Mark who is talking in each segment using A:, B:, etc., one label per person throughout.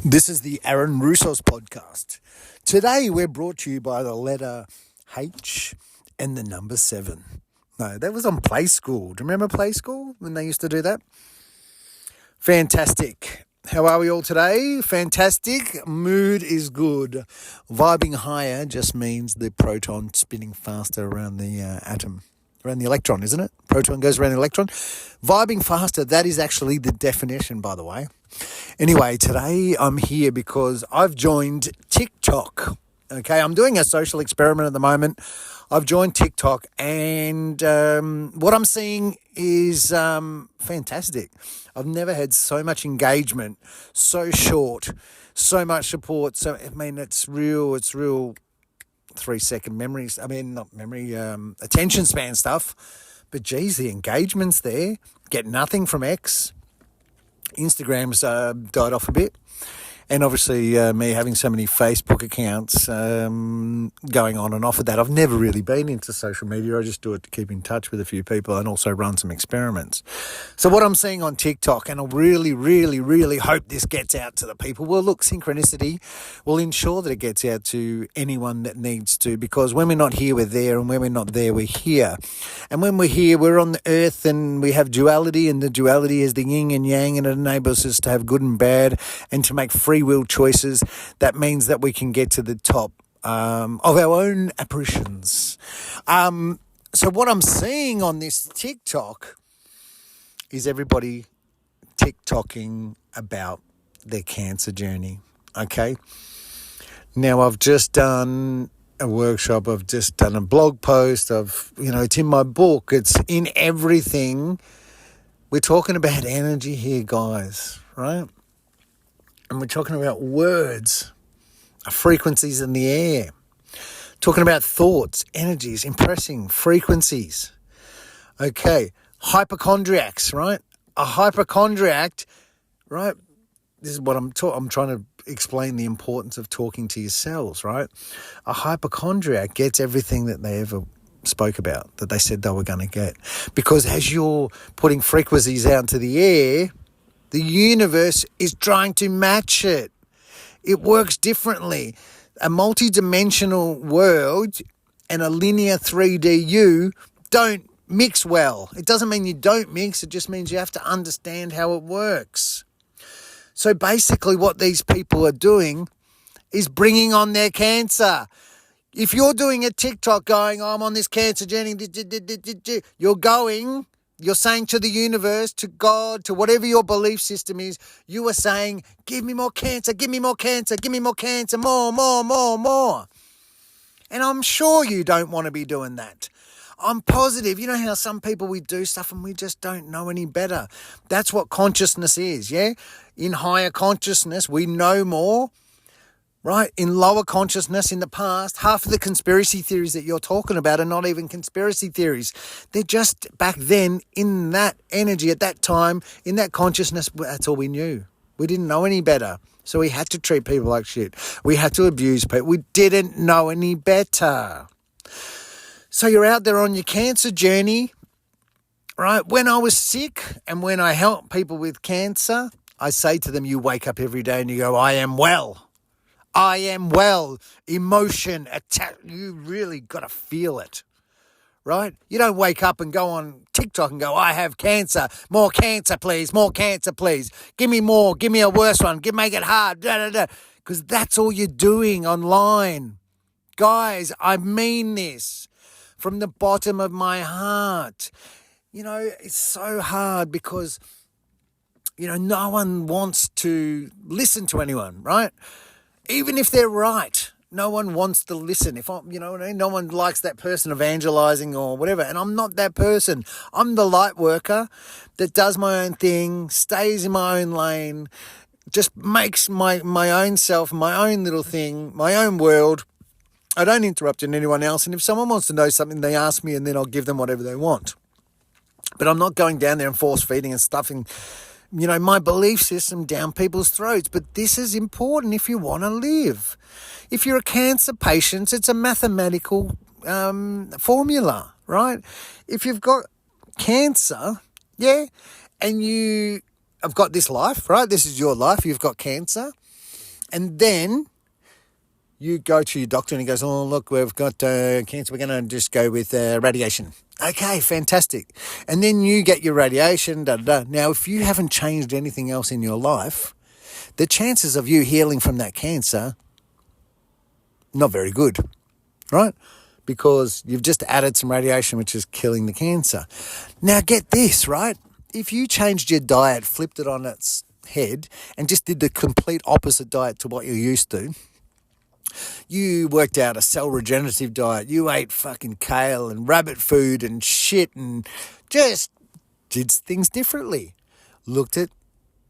A: This is the Aaron Russo's podcast. Today we're brought to you by the letter H and the number 7. No, that was on Play School. Do you remember Play School when they used to do that? Fantastic. How are we all today? Fantastic. Mood is good. Vibing higher just means the proton spinning faster around the atom. Around the electron, isn't it? Proton goes around the electron. Vibing faster, that is actually the definition, by the way. Anyway, today I'm here because I've joined TikTok. Okay, I'm doing a social experiment at the moment. I've joined TikTok and what I'm seeing is fantastic. I've never had so much engagement, so short, so much support. So, I mean, it's real 3-second memories. Attention span stuff. But geez, the engagement's there. Get nothing from X. Instagram's died off a bit. And obviously me having so many Facebook accounts going on and off of that. I've never really been into social media. I just do it to keep in touch with a few people and also run some experiments. So what I'm seeing on TikTok, and I really, really, really hope this gets out to the people. Well, look, synchronicity will ensure that it gets out to anyone that needs to, because when we're not here, we're there, and when we're not there, we're here. And when we're here, we're on the earth and we have duality, and the duality is the yin and yang, and it enables us to have good and bad and to make free will choices. That means that we can get to the top of our own apparitions. So what I'm seeing on this TikTok is everybody TikToking about their cancer journey. Okay. Now I've just done a workshop. I've just done a blog post. It's in my book. It's in everything. We're talking about energy here, guys, right? And we're talking about words, frequencies in the air, talking about thoughts, energies, impressing frequencies. Okay, hypochondriacs, right? A hypochondriac, right? This is what I'm trying to explain, the importance of talking to yourselves, right? A hypochondriac gets everything that they ever spoke about, that they said they were going to get. Because as you're putting frequencies out into the air, the universe is trying to match it. It works differently. A multi-dimensional world and a linear 3D you don't mix well. It doesn't mean you don't mix. It just means you have to understand how it works. So basically what these people are doing is bringing on their cancer. If you're doing a TikTok going, I'm on this cancer journey, you're saying to the universe, to God, to whatever your belief system is, you are saying, give me more cancer, give me more cancer, give me more cancer, more. And I'm sure you don't want to be doing that. I'm positive. You know how some people, we do stuff and we just don't know any better. That's what consciousness is, yeah? In higher consciousness, we know more. Right? In lower consciousness, in the past, half of the conspiracy theories that you're talking about are not even conspiracy theories. They're just back then in that energy at that time, in that consciousness, that's all we knew. We didn't know any better. So we had to treat people like shit. We had to abuse people. We didn't know any better. So you're out there on your cancer journey, right? When I was sick and when I help people with cancer, I say to them, you wake up every day and you go, I am well. I am well. Emotion, attack. You really got to feel it, right? You don't wake up and go on TikTok and go, I have cancer. More cancer, please. More cancer, please. Give me more. Give me a worse one. Make it hard. Because that's all you're doing online. Guys, I mean this from the bottom of my heart. It's so hard because, no one wants to listen to anyone, right? Even if they're right, no one wants to listen. No one likes that person evangelizing or whatever. And I'm not that person. I'm the light worker that does my own thing, stays in my own lane, just makes my own self, my own little thing, my own world. I don't interrupt anyone else. And if someone wants to know something, they ask me and then I'll give them whatever they want. But I'm not going down there and force feeding and stuffing my belief system down people's throats. But this is important if you want to live. If you're a cancer patient, it's a mathematical formula, right? If you've got cancer, and you have got this life, right? This is your life. You've got cancer. And then you go to your doctor and he goes, oh, look, we've got cancer. We're going to just go with radiation. Okay, fantastic. And then you get your radiation. Now, if you haven't changed anything else in your life, the chances of you healing from that cancer, not very good, right? Because you've just added some radiation, which is killing the cancer. Now, get this, right? If you changed your diet, flipped it on its head, and just did the complete opposite diet to what you're used to, you worked out a cell regenerative diet, you ate fucking kale and rabbit food and shit and just did things differently. Looked at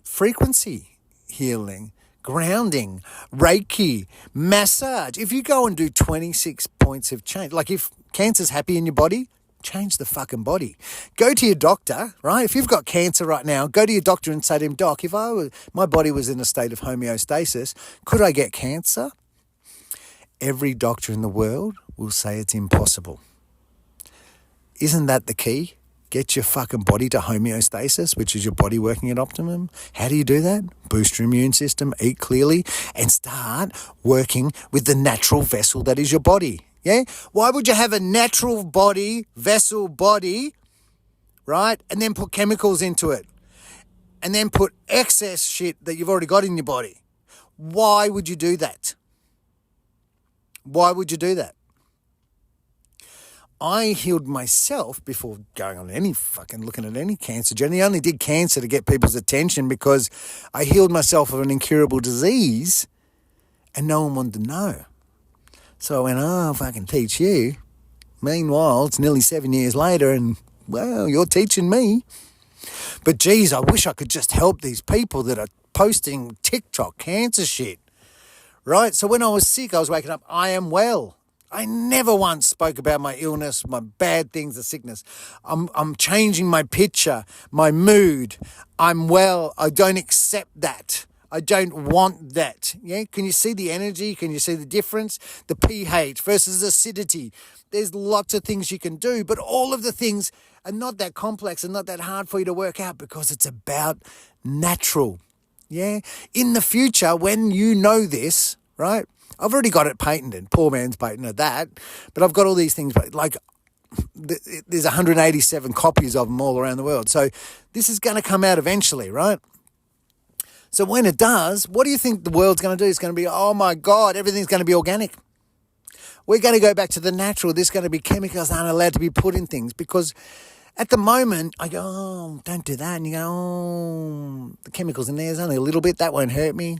A: frequency healing, grounding, Reiki, massage. If you go and do 26 points of change, like if cancer's happy in your body, change the fucking body. Go to your doctor, right? If you've got cancer right now, go to your doctor and say to him, Doc, if my body was in a state of homeostasis, could I get cancer? Every doctor in the world will say it's impossible. Isn't that the key? Get your fucking body to homeostasis, which is your body working at optimum. How do you do that? Boost your immune system, eat clearly, and start working with the natural vessel that is your body. Yeah? Why would you have a natural body, vessel body, right, and then put chemicals into it? And then put excess shit that you've already got in your body? Why would you do that? Why would you do that? I healed myself before going on looking at any cancer journey. I only did cancer to get people's attention because I healed myself of an incurable disease and no one wanted to know. So I went, if I can teach you. Meanwhile, it's nearly 7 years later and, well, you're teaching me. But geez, I wish I could just help these people that are posting TikTok cancer shit. Right? So when I was sick, I was waking up, I am well. I never once spoke about my illness, my bad things, the sickness. I'm changing my picture, my mood. I'm well. I don't accept that. I don't want that. Yeah? Can you see the energy? Can you see the difference? The pH versus acidity. There's lots of things you can do, but all of the things are not that complex and not that hard for you to work out because it's about natural. Yeah? In the future, when you know this, right? I've already got it patented, poor man's patent at that, but I've got all these things, like there's 187 copies of them all around the world. So this is going to come out eventually, right? So when it does, what do you think the world's going to do? It's going to be, oh my God, everything's going to be organic. We're going to go back to the natural. There's going to be chemicals that aren't allowed to be put in things because at the moment I go, oh, don't do that. And you go, oh, the chemicals in there's only a little bit. That won't hurt me.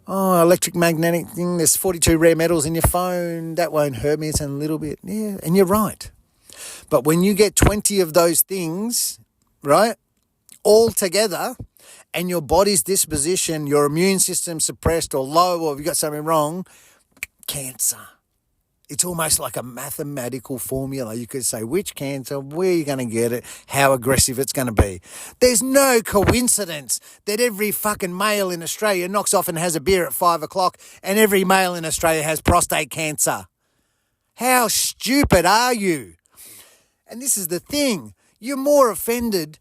A: Oh, electric magnetic thing, there's 42 rare metals in your phone. That won't hurt me. It's a little bit. Yeah, and you're right. But when you get 20 of those things, right, all together, and your body's disposition, your immune system suppressed or low, or if you've got something wrong, cancer. It's almost like a mathematical formula. You could say which cancer, where you're going to get it, how aggressive it's going to be. There's no coincidence that every fucking male in Australia knocks off and has a beer at 5 o'clock and every male in Australia has prostate cancer. How stupid are you? And this is the thing. You're more offended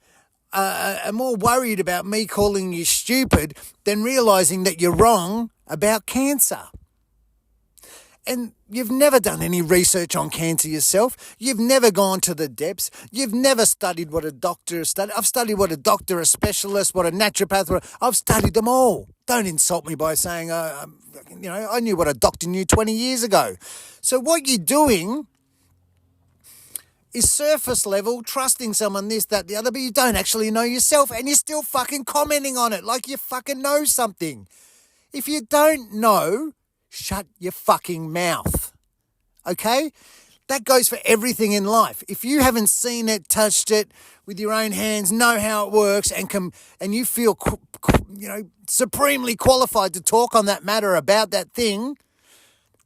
A: and more worried about me calling you stupid than realising that you're wrong about cancer. And you've never done any research on cancer yourself. You've never gone to the depths. You've never studied what a doctor has studied. I've studied what a doctor, a specialist, what a naturopath, I've studied them all. Don't insult me by saying, I knew what a doctor knew 20 years ago. So what you're doing is surface level, trusting someone this, that, the other, but you don't actually know yourself and you're still fucking commenting on it like you fucking know something. If you don't know, shut your fucking mouth, okay? That goes for everything in life. If you haven't seen it, touched it with your own hands, know how it works, and you feel, supremely qualified to talk on that matter about that thing,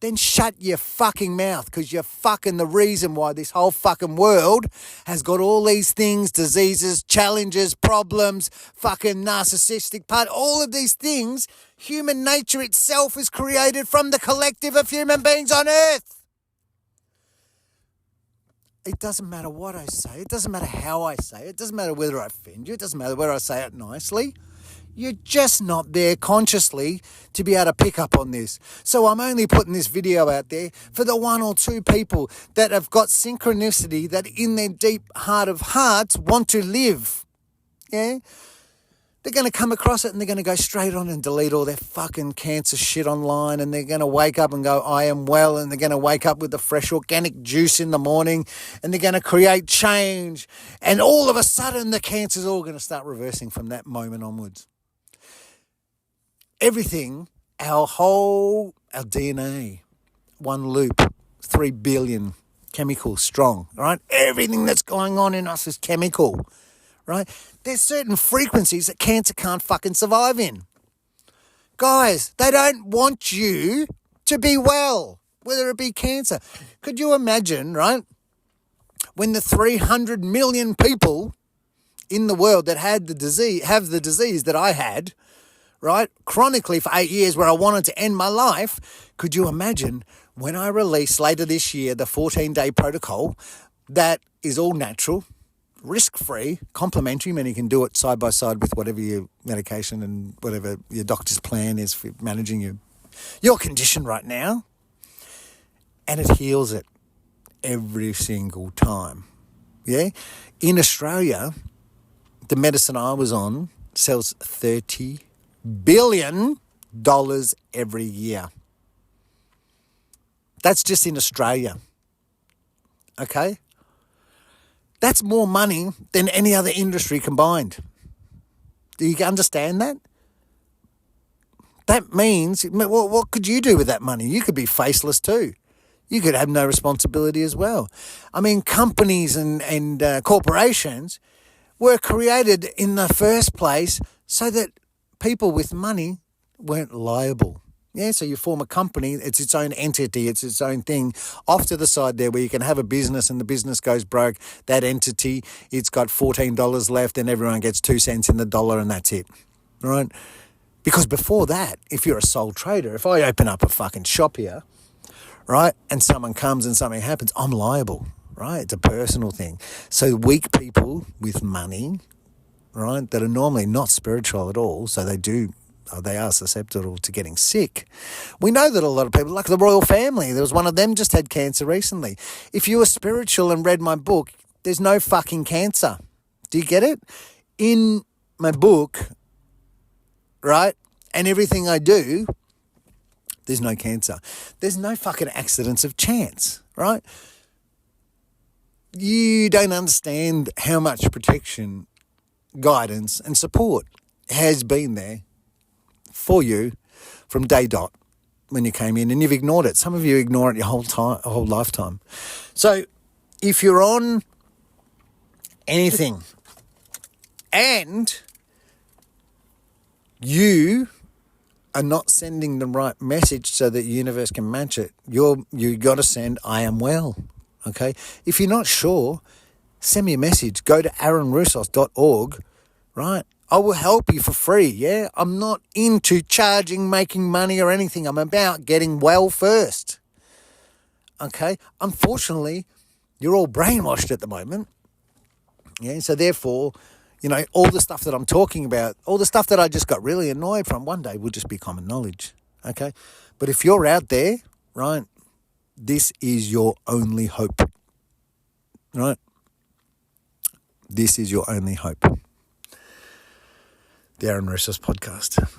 A: then shut your fucking mouth because you're fucking the reason why this whole fucking world has got all these things, diseases, challenges, problems, fucking narcissistic part, all of these things. Human nature itself is created from the collective of human beings on earth. It doesn't matter what I say. It doesn't matter how I say it. It doesn't matter whether I offend you. It doesn't matter whether I say it nicely. You're just not there consciously to be able to pick up on this. So I'm only putting this video out there for the 1 or 2 people that have got synchronicity, that in their deep heart of hearts want to live. Yeah? They're going to come across it and they're going to go straight on and delete all their fucking cancer shit online, and they're going to wake up and go, I am well, and they're going to wake up with the fresh organic juice in the morning, and they're going to create change, and all of a sudden the cancer's all going to start reversing from that moment onwards. Everything, our DNA, one loop, 3 billion chemicals strong, right? Everything that's going on in us is chemical, right? There's certain frequencies that cancer can't fucking survive in. Guys, they don't want you to be well, whether it be cancer. Could you imagine, right, when the 300 million people in the world that have the disease that I had, right, chronically for 8 years, where I wanted to end my life, could you imagine when I release later this year the 14-day protocol that is all natural, risk-free, complimentary, meaning you can do it side by side with whatever your medication and whatever your doctor's plan is for managing your condition right now, and it heals it every single time. Yeah? In Australia, the medicine I was on sells $30 billion every year. That's just in Australia. Okay? That's more money than any other industry combined. Do you understand that? That means, well, what could you do with that money? You could be faceless too. You could have no responsibility as well. I mean, companies and corporations were created in the first place so that people with money weren't liable. Yeah, so you form a company, it's its own entity, it's its own thing. Off to the side there where you can have a business and the business goes broke, that entity, it's got $14 left and everyone gets 2 cents in the dollar and that's it, right? Because before that, if you're a sole trader, if I open up a fucking shop here, right, and someone comes and something happens, I'm liable, right? It's a personal thing. So weak people with money, right, that are normally not spiritual at all, so they are susceptible to getting sick. We know that a lot of people, like the royal family, there was one of them just had cancer recently. If you were spiritual and read my book, there's no fucking cancer. Do you get it? In my book, right, and everything I do, there's no cancer. There's no fucking accidents of chance, right? You don't understand how much protection, guidance and support has been there for you from day dot when you came in, and you've ignored it. Some of you ignore it your whole lifetime. So if you're on anything and you are not sending the right message so that the universe can match it, you got to send I am well. Okay? If you're not sure, send me a message. Go to aaronroussos.org, right? I will help you for free, yeah? I'm not into charging, making money or anything. I'm about getting well first, okay? Unfortunately, you're all brainwashed at the moment, yeah? So therefore, all the stuff that I'm talking about, all the stuff that I just got really annoyed from, one day will just be common knowledge, okay? But if you're out there, right, this is your only hope, right? This is your only hope. The Aaron Roussos Podcast.